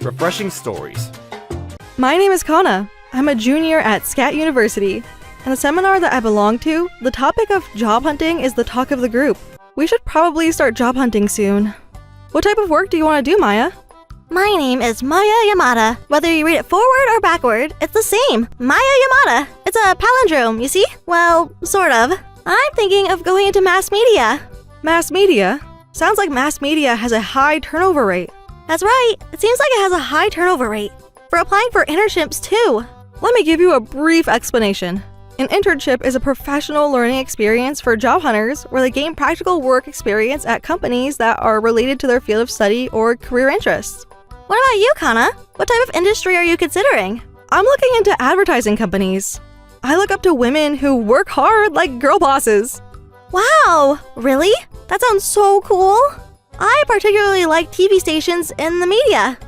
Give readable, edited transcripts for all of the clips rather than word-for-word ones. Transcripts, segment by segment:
refreshing stories. My name is Kana. I'm a junior at SCAT University. In the seminar that I belong to, the topic of job hunting is the talk of the group. We should probably start job hunting soon. What type of work do you want to do, Maya? My name is Maya Yamada. Whether you read it forward or backward, it's the same. Maya Yamada. It's a palindrome, you see? Well, sort of. I'm thinking of going into mass media. Mass media? Sounds like mass media has a high turnover rate. That's right. It seems like it has a high turnover rate. For applying for internships, too. Let me give you a brief explanation. An internship is a professional learning experience for job hunters where they gain practical work experience at companies that are related to their field of study or career interests. What about you, Kana? What type of industry are you considering? I'm looking into advertising companies. I look up to women who work hard like girl bosses. Wow, really? That sounds so cool. I particularly like TV stations in the media.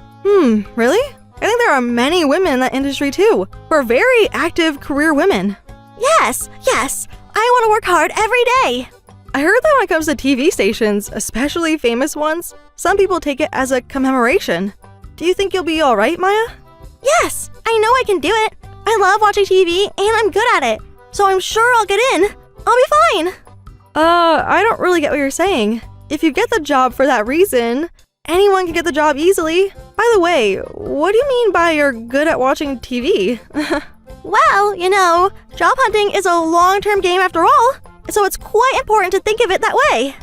Really? I think there are many women in that industry too, who are very active career women. Yes. I want to work hard every day. I heard that when it comes to TV stations, especially famous ones, some people take it as a commemoration. Do you think you'll be alright, Maya? Yes, I know I can do it. I love watching TV and I'm good at it. So I'm sure I'll get in. I'll be fine. I don't really get what you're saying. If you get the job for that reason, anyone can get the job easily. By the way, what do you mean by you're good at watching TV? Well, job hunting is a long-term game after all, so it's quite important to think of it that way.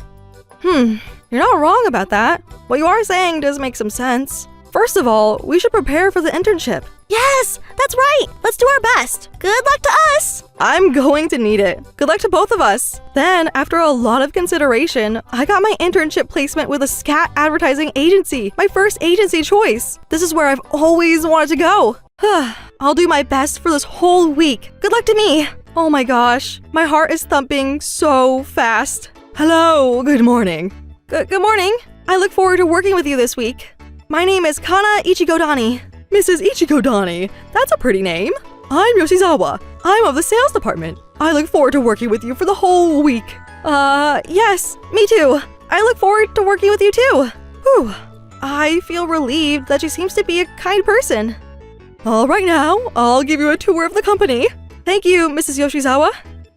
You're not wrong about that. What you are saying does make some sense. First of all, we should prepare for the internship. Yes, that's right. Let's do our best. Good luck to us. I'm going to need it. Good luck to both of us. Then, after a lot of consideration, I got my internship placement with a SCAT advertising agency, my first agency choice. This is where I've always wanted to go. I'll do my best for this whole week. Good luck to me. Oh my gosh, my heart is thumping so fast. Hello, good morning. Good morning. I look forward to working with you this week. My name is Kana Ichigodani. Mrs. Ichigodani, that's a pretty name. I'm Yoshizawa. I'm of the sales department. I look forward to working with you for the whole week. Yes, me too. I look forward to working with you too. Whew. I feel relieved that she seems to be a kind person. All right now, I'll give you a tour of the company. Thank you, Mrs. Yoshizawa.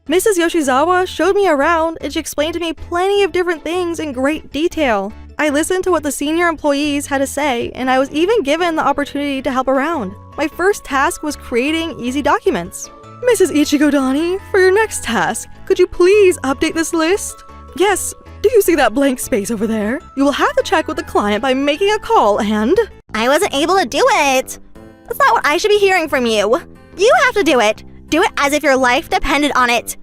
Mrs. Yoshizawa showed me around and she explained to me plenty of different things in great detail. I listened to what the senior employees had to say, and I was even given the opportunity to help around. My first task was creating easy documents. Mrs. Ichigodani, for your next task, could you please update this list? Yes, do you see that blank space over there? You will have to check with the client by making a call and... I wasn't able to do it. That's not what I should be hearing from you. You have to do it. Do it as if your life depended on it.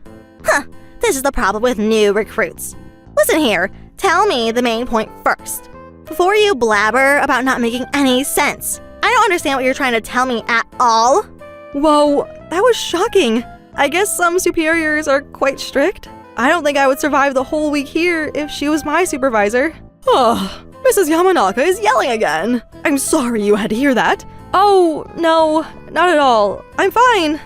This is the problem with new recruits. Listen here. Tell me the main point first, before you blabber about not making any sense. I don't understand what you're trying to tell me at all. Whoa, that was shocking. I guess some superiors are quite strict. I don't think I would survive the whole week here if she was my supervisor. Oh, Mrs. Yamanaka is yelling again. I'm sorry you had to hear that. Oh, no, not at all. I'm fine.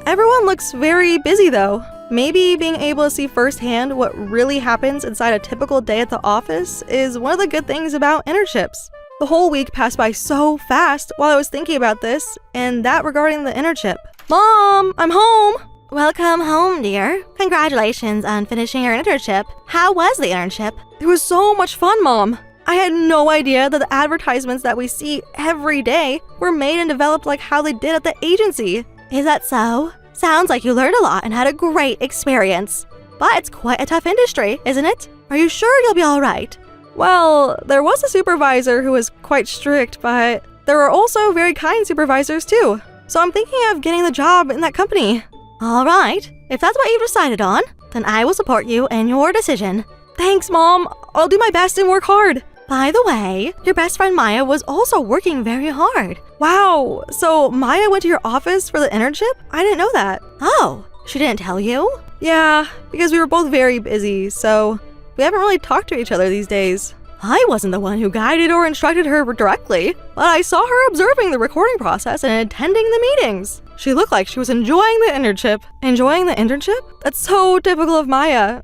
Everyone looks very busy though. Maybe being able to see firsthand what really happens inside a typical day at the office is one of the good things about internships. The whole week passed by so fast while I was thinking about this, and that regarding the internship. Mom, I'm home! Welcome home, dear. Congratulations on finishing your internship. How was the internship? It was so much fun, Mom. I had no idea that the advertisements that we see every day were made and developed like how they did at the agency. Is that so? Sounds like you learned a lot and had a great experience. But it's quite a tough industry, isn't it? Are you sure you'll be all right? Well, there was a supervisor who was quite strict, but there were also very kind supervisors too. So I'm thinking of getting the job in that company. All right. If that's what you've decided on, then I will support you in your decision. Thanks, Mom. I'll do my best and work hard. By the way, your best friend Maya was also working very hard. Wow, so Maya went to your office for the internship? I didn't know that. Oh, she didn't tell you? Yeah, because we were both very busy, so we haven't really talked to each other these days. I wasn't the one who guided or instructed her directly, but I saw her observing the recording process and attending the meetings. She looked like she was enjoying the internship. Enjoying the internship? That's so typical of Maya.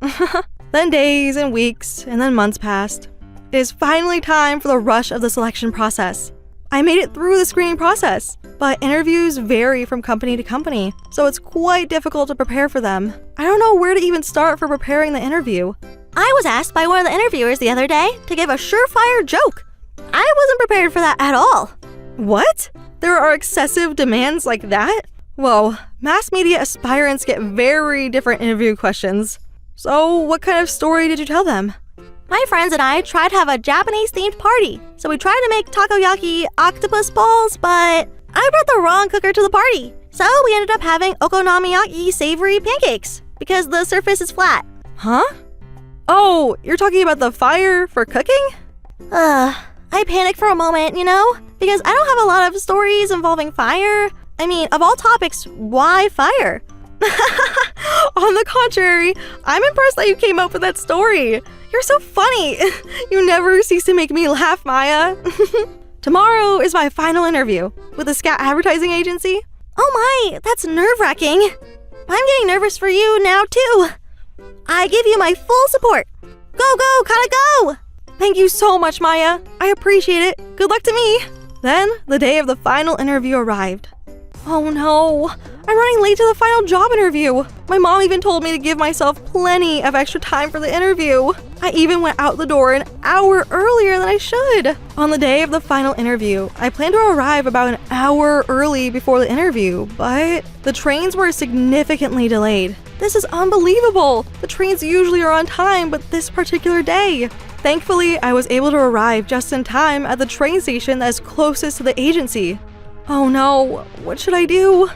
Then days and weeks and then months passed. It is finally time for the rush of the selection process. I made it through the screening process, but interviews vary from company to company, so it's quite difficult to prepare for them. I don't know where to even start for preparing the interview. I was asked by one of the interviewers the other day to give a surefire joke. I wasn't prepared for that at all. What? There are excessive demands like that? Whoa, mass media aspirants get very different interview questions. So, what kind of story did you tell them? My friends and I tried to have a Japanese-themed party, so we tried to make takoyaki octopus balls, but I brought the wrong cooker to the party. So we ended up having okonomiyaki savory pancakes, because the surface is flat. Huh? Oh, you're talking about the fire for cooking? I panicked for a moment, because I don't have a lot of stories involving fire. I mean, of all topics, why fire? On the contrary, I'm impressed that you came up with that story. You're so funny. You never cease to make me laugh, Maya. Tomorrow is my final interview with the scat advertising agency. Oh my, that's nerve-wracking. I'm getting nervous for you now, too. I give you my full support. Go, gotta go! Thank you so much, Maya. I appreciate it. Good luck to me. Then, the day of the final interview arrived. Oh no, I'm running late to the final job interview. My mom even told me to give myself plenty of extra time for the interview. I even went out the door an hour earlier than I should. On the day of the final interview, I planned to arrive about an hour early before the interview, but the trains were significantly delayed. This is unbelievable. The trains usually are on time, but this particular day. Thankfully, I was able to arrive just in time at the train station that is closest to the agency. Oh no, what should I do?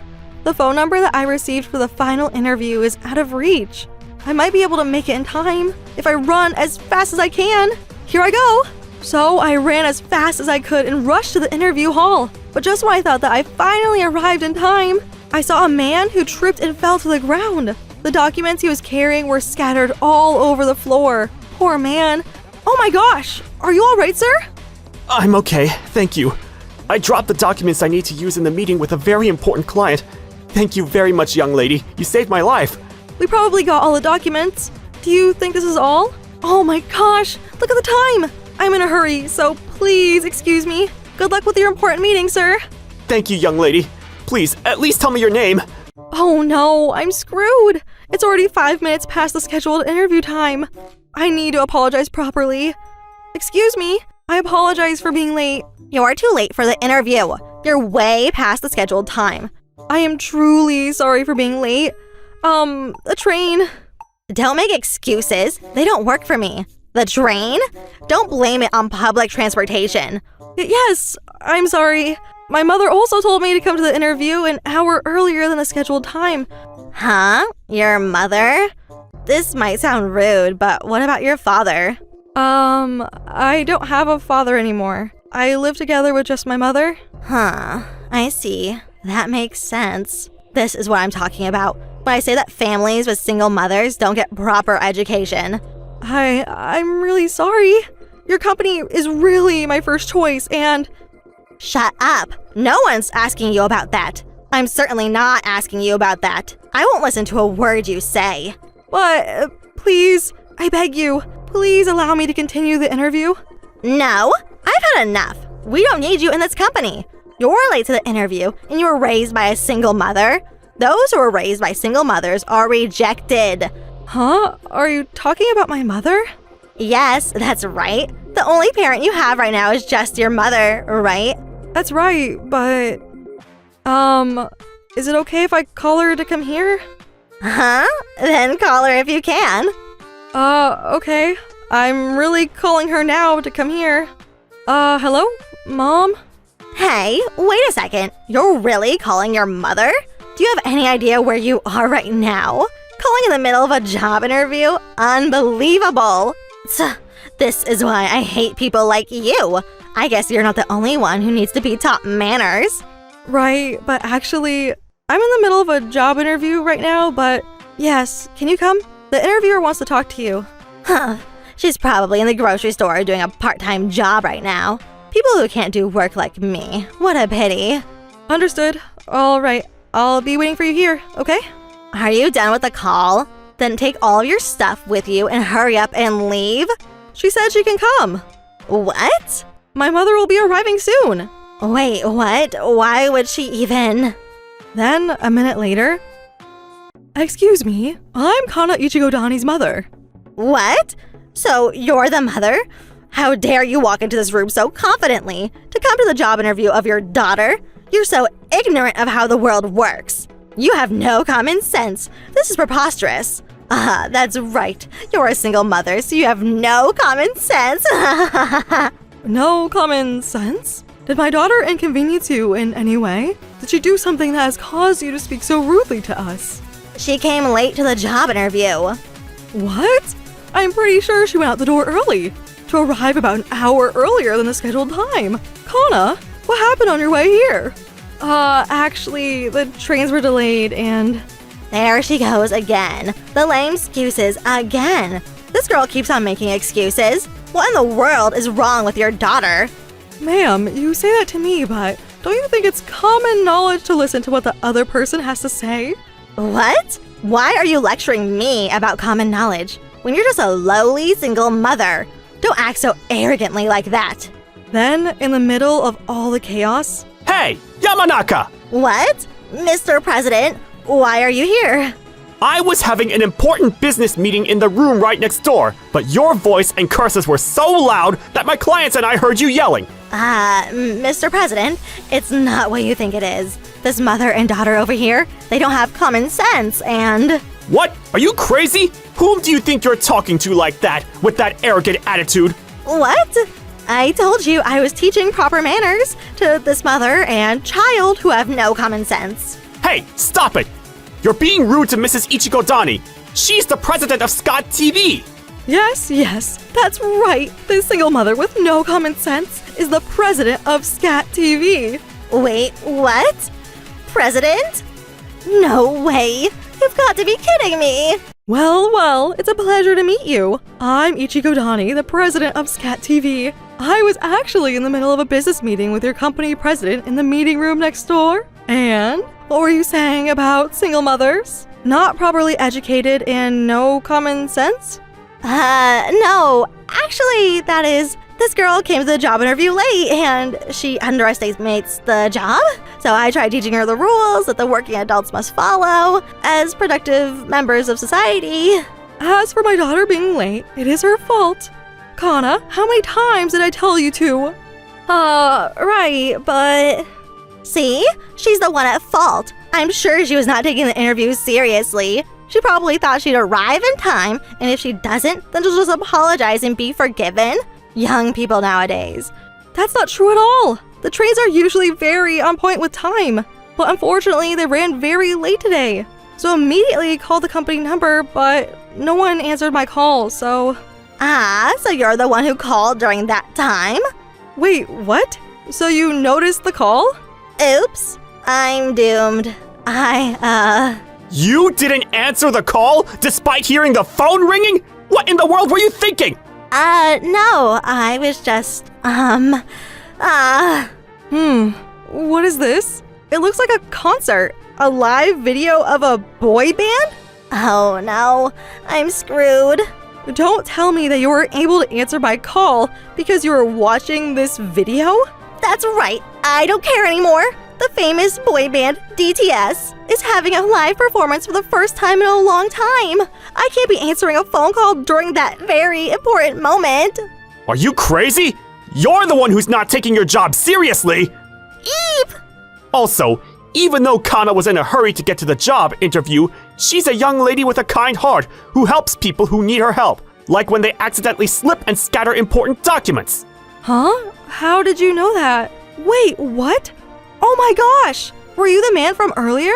The phone number that I received for the final interview is out of reach. I might be able to make it in time if I run as fast as I can. Here I go. So I ran as fast as I could and rushed to the interview hall. But just when I thought that I finally arrived in time, I saw a man who tripped and fell to the ground. The documents he was carrying were scattered all over the floor. Poor man. Oh my gosh, are you all right, sir? I'm okay, thank you. I dropped the documents I need to use in the meeting with a very important client. Thank you very much, young lady. You saved my life. We probably got all the documents. Do you think this is all? Oh my gosh, look at the time. I'm in a hurry, so please excuse me. Good luck with your important meeting, sir. Thank you, young lady. Please, at least tell me your name. Oh no, I'm screwed. It's already 5 minutes past the scheduled interview time. I need to apologize properly. Excuse me, I apologize for being late. You're too late for the interview. You're way past the scheduled time. I am truly sorry for being late. The train. Don't make excuses. They don't work for me. The train? Don't blame it on public transportation. Yes, I'm sorry. My mother also told me to come to the interview an hour earlier than the scheduled time. Huh? Your mother? This might sound rude, but what about your father? I don't have a father anymore. I live together with just my mother. Huh, I see. That makes sense. This is what I'm talking about when I say that families with single mothers don't get proper education. I'm really sorry. Your company is really my first choice, and... Shut up. No one's asking you about that. I'm certainly not asking you about that. I won't listen to a word you say. But, please, I beg you, please allow me to continue the interview. No, I've had enough. We don't need you in this company. You're late to the interview, and you were raised by a single mother. Those who are raised by single mothers are rejected. Huh? Are you talking about my mother? Yes, that's right. The only parent you have right now is just your mother, right? That's right, but... is it okay if I call her to come here? Huh? Then call her if you can. Okay. I'm really calling her now to come here. Hello? Mom? Hey, wait a second. You're really calling your mother? Do you have any idea where you are right now? Calling in the middle of a job interview? Unbelievable. This is why I hate people like you. I guess you're not the only one who needs to be taught manners. Right, but actually, I'm in the middle of a job interview right now, but yes, can you come? The interviewer wants to talk to you. Huh. She's probably in the grocery store doing a part-time job right now. People who can't do work like me. What a pity. Understood. All right, I'll be waiting for you here, okay? Are you done with the call? Then take all of your stuff with you and hurry up and leave. She said she can come. What? My mother will be arriving soon. Wait, what? Why would she even? Then, a minute later, excuse me, I'm Kana Ichigo-dani's mother. What? So you're the mother? How dare you walk into this room so confidently to come to the job interview of your daughter? You're so ignorant of how the world works. You have no common sense. This is preposterous. That's right. You're a single mother, so you have no common sense. No common sense? Did my daughter inconvenience you in any way? Did she do something that has caused you to speak so rudely to us? She came late to the job interview. What? I'm pretty sure she went out the door early, to arrive about an hour earlier than the scheduled time. Kana, what happened on your way here? Actually, the trains were delayed and... There she goes again. The lame excuses again. This girl keeps on making excuses. What in the world is wrong with your daughter? Ma'am, you say that to me, but don't you think it's common knowledge to listen to what the other person has to say? What? Why are you lecturing me about common knowledge when you're just a lowly single mother? Don't act so arrogantly like that. Then, in the middle of all the chaos... Hey, Yamanaka! What? Mr. President, why are you here? I was having an important business meeting in the room right next door, but your voice and curses were so loud that my clients and I heard you yelling. Mr. President, it's not what you think it is. This mother and daughter over here, they don't have common sense and... What? Are you crazy? Whom do you think you're talking to like that, with that arrogant attitude? What? I told you I was teaching proper manners to this mother and child who have no common sense. Hey, stop it! You're being rude to Mrs. Ichigo-dani. She's the president of Scott TV. Yes, that's right. This single mother with no common sense is the president of Scat TV. Wait, what? President? No way. You've got to be kidding me. Well, it's a pleasure to meet you. I'm Ichigo-dani, the president of Scat TV. I was actually in the middle of a business meeting with your company president in the meeting room next door. And what were you saying about single mothers? Not properly educated and no common sense? No. Actually, that is, this girl came to the job interview late and she underestimates the job. So I tried teaching her the rules that the working adults must follow as productive members of society. As for my daughter being late, it is her fault. Kana, how many times did I tell you to? Right, but... See? She's the one at fault. I'm sure she was not taking the interview seriously. She probably thought she'd arrive in time, and if she doesn't, then she'll just apologize and be forgiven. Young people nowadays. That's not true at all. The trains are usually very on point with time, but unfortunately they ran very late today. So immediately called the company number, but no one answered my call, so... So you're the one who called during that time? Wait, what? So you noticed the call? Oops, I'm doomed. You didn't answer the call despite hearing the phone ringing? What in the world were you thinking? No, I was just, What is this? It looks like a concert. A live video of a boy band? Oh no, I'm screwed. Don't tell me that you were able to answer my call because you were watching this video? That's right, I don't care anymore. The famous boy band, DTS, is having a live performance for the first time in a long time. I can't be answering a phone call during that very important moment. Are you crazy? You're the one who's not taking your job seriously! Eep! Also, even though Kana was in a hurry to get to the job interview, she's a young lady with a kind heart who helps people who need her help, like when they accidentally slip and scatter important documents. Huh? How did you know that? Wait, what? Oh my gosh! Were you the man from earlier?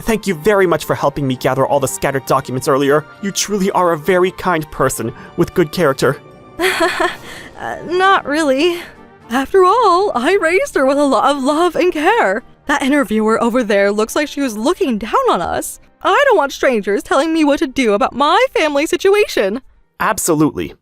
Thank you very much for helping me gather all the scattered documents earlier. You truly are a very kind person with good character. Not really. After all, I raised her with a lot of love and care. That interviewer over there looks like she was looking down on us. I don't want strangers telling me what to do about my family situation. Absolutely.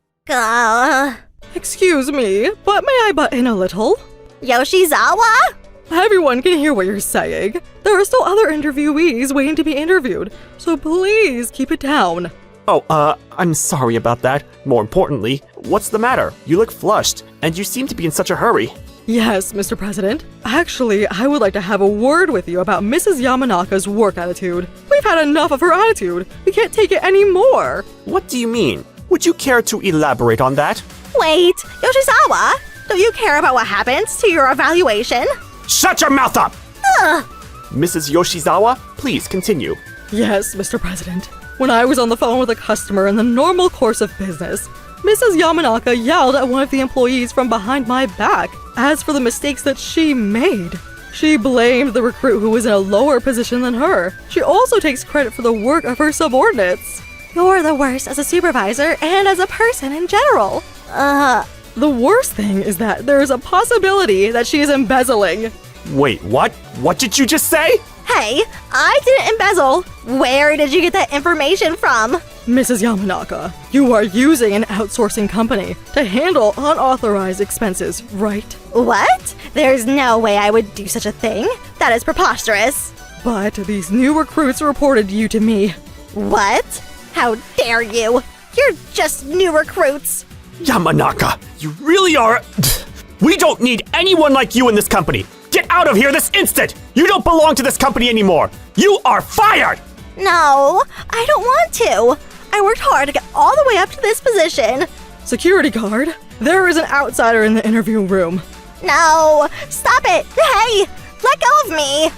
Excuse me, but may I butt in a little? Yoshizawa? Everyone can hear what you're saying. There are still other interviewees waiting to be interviewed, so please keep it down. Oh, I'm sorry about that. More importantly, what's the matter? You look flushed, and you seem to be in such a hurry. Yes, Mr. President. Actually, I would like to have a word with you about Mrs. Yamanaka's work attitude. We've had enough of her attitude. We can't take it anymore. What do you mean? Would you care to elaborate on that? Wait, Yoshizawa, do you care about what happens to your evaluation? Shut your mouth up! Ugh. Mrs. Yoshizawa, please continue. Yes, Mr. President. When I was on the phone with a customer in the normal course of business, Mrs. Yamanaka yelled at one of the employees from behind my back. As for the mistakes that she made, she blamed the recruit who was in a lower position than her. She also takes credit for the work of her subordinates. You're the worst as a supervisor and as a person in general. The worst thing is that there is a possibility that she is embezzling. Wait, what? What did you just say? Hey, I didn't embezzle. Where did you get that information from? Mrs. Yamanaka, you are using an outsourcing company to handle unauthorized expenses, right? What? There's no way I would do such a thing. That is preposterous. But these new recruits reported you to me. What? How dare you? You're just new recruits. Yamanaka, you really are... We don't need anyone like you in this company. Get out of here this instant! You don't belong to this company anymore! You are fired! No, I don't want to. I worked hard to get all the way up to this position. Security guard, there is an outsider in the interview room. No, stop it. Hey, let go of me.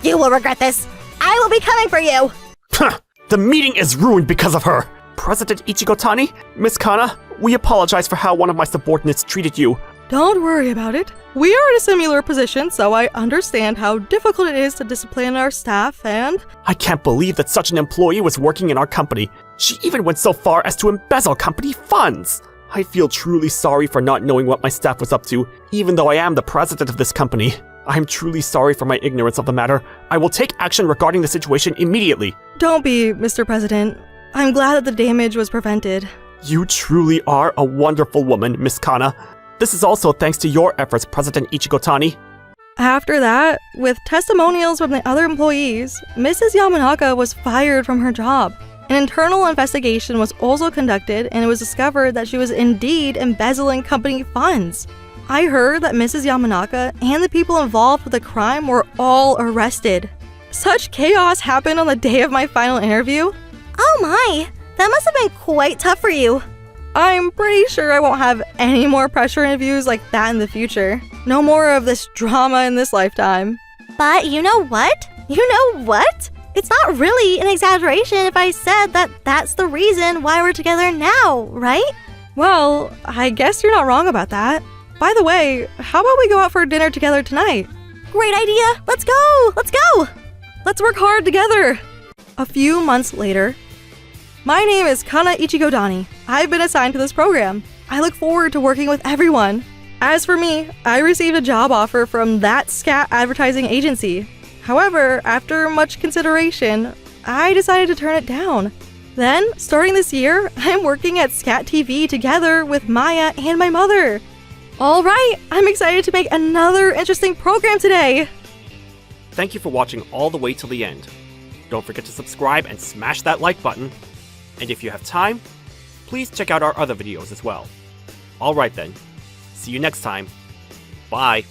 You will regret this. I will be coming for you. Huh, the meeting is ruined because of her. President Ichigo Tani, Miss Kana, we apologize for how one of my subordinates treated you. Don't worry about it. We are in a similar position, so I understand how difficult it is to discipline our staff and... I can't believe that such an employee was working in our company. She even went so far as to embezzle company funds. I feel truly sorry for not knowing what my staff was up to, even though I am the president of this company. I am truly sorry for my ignorance of the matter. I will take action regarding the situation immediately. Don't be, Mr. President. I'm glad that the damage was prevented. You truly are a wonderful woman, Miss Kana. This is also thanks to your efforts, President Ichigo Tani. After that, with testimonials from the other employees, Mrs. Yamanaka was fired from her job. An internal investigation was also conducted, and it was discovered that she was indeed embezzling company funds. I heard that Mrs. Yamanaka and the people involved with the crime were all arrested. Such chaos happened on the day of my final interview. Oh my, that must have been quite tough for you. I'm pretty sure I won't have any more pressure interviews like that in the future. No more of this drama in this lifetime. But you know what? You know what? It's not really an exaggeration if I said that that's the reason why we're together now, right? Well, I guess you're not wrong about that. By the way, how about we go out for dinner together tonight? Great idea. Let's go. Let's go. Let's work hard together. A few months later, my name is Kana Ichigo-dani. I've been assigned to this program. I look forward to working with everyone. As for me, I received a job offer from that scat advertising agency. However, after much consideration, I decided to turn it down. Then, starting this year, I'm working at Scat TV together with Maya and my mother. Alright, I'm excited to make another interesting program today. Thank you for watching all the way till the end. Don't forget to subscribe and smash that like button. And if you have time, please check out our other videos as well. Alright then, see you next time. Bye.